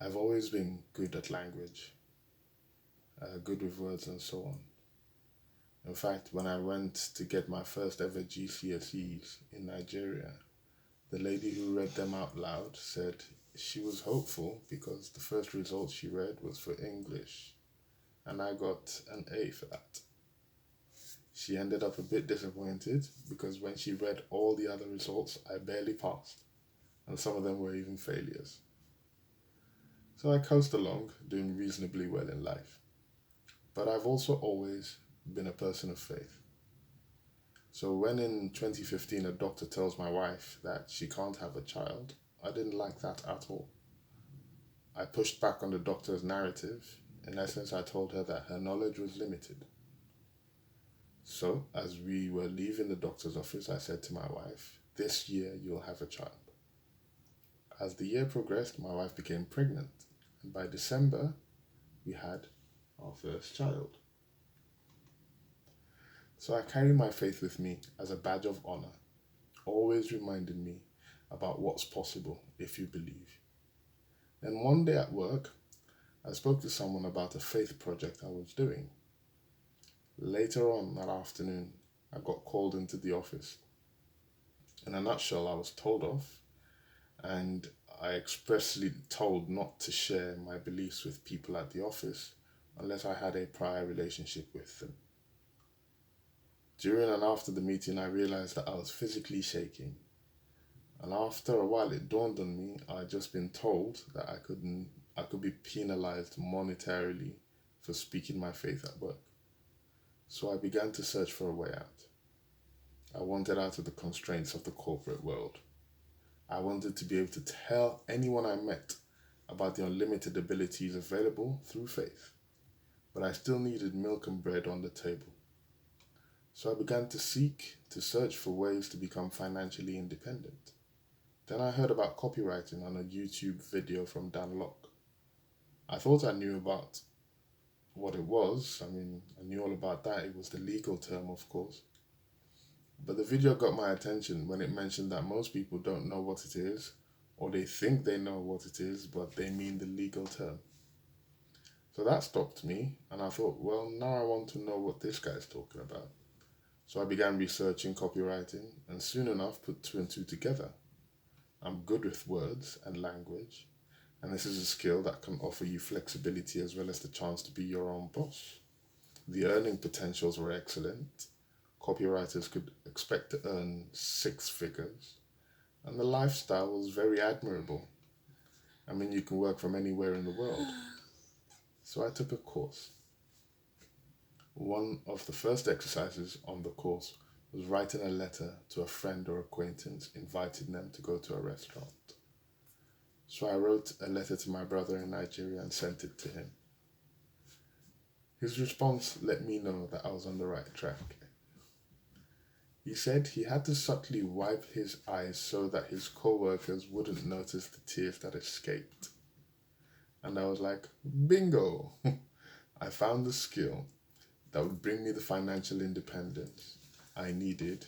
I've always been good at language, good with words and so on. In fact, when I went to get my first ever GCSEs in Nigeria, the lady who read them out loud said she was hopeful because the first result she read was for English, and I got an A for that. She ended up a bit disappointed because when she read all the other results, I barely passed, and some of them were even failures. So I coast along, doing reasonably well in life. But I've also always been a person of faith. So when in 2015 a doctor tells my wife that she can't have a child, I didn't like that at all. I pushed back on the doctor's narrative. In essence, I told her that her knowledge was limited. So, as we were leaving the doctor's office, I said to my wife, "This year you'll have a child." As the year progressed, my wife became pregnant, and by December, we had our first child. So I carry my faith with me as a badge of honor, always reminding me about what's possible if you believe. Then one day at work, I spoke to someone about a faith project I was doing. Later on that afternoon, I got called into the office. In a nutshell, I was told off, and I expressly told not to share my beliefs with people at the office unless I had a prior relationship with them. During and after the meeting, I realized that I was physically shaking. And after a while, it dawned on me I'd just been told that I could be penalized monetarily for speaking my faith at work. So I began to search for a way out. I wanted out of the constraints of the corporate world. I wanted to be able to tell anyone I met about the unlimited abilities available through faith, but I still needed milk and bread on the table. So I began to search for ways to become financially independent. Then I heard about copywriting on a YouTube video from Dan Lok. I thought I knew about what it was. I knew all about that. It was the legal term, of course. But the video got my attention when it mentioned that most people don't know what it is, or they think they know what it is, but they mean the legal term. So that stopped me, and I thought, well, now I want to know what this guy's talking about. So I began researching copywriting, and soon enough put two and two together. I'm good with words and language, and this is a skill that can offer you flexibility as well as the chance to be your own boss. The earning potentials were excellent. Copywriters could expect to earn six figures, and the lifestyle was very admirable. You can work from anywhere in the world. So I took a course. One of the first exercises on the course was writing a letter to a friend or acquaintance, inviting them to go to a restaurant. So I wrote a letter to my brother in Nigeria and sent it to him. His response let me know that I was on the right track. He said he had to subtly wipe his eyes so that his co-workers wouldn't notice the tears that escaped. And I was like, bingo! I found the skill that would bring me the financial independence I needed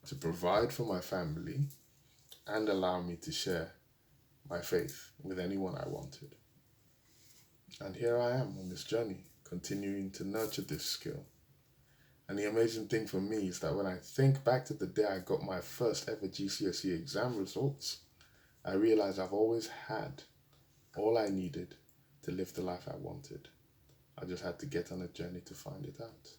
to provide for my family and allow me to share my faith with anyone I wanted. And here I am on this journey, continuing to nurture this skill. And the amazing thing for me is that when I think back to the day I got my first ever GCSE exam results, I realize I've always had all I needed to live the life I wanted. I just had to get on a journey to find it out.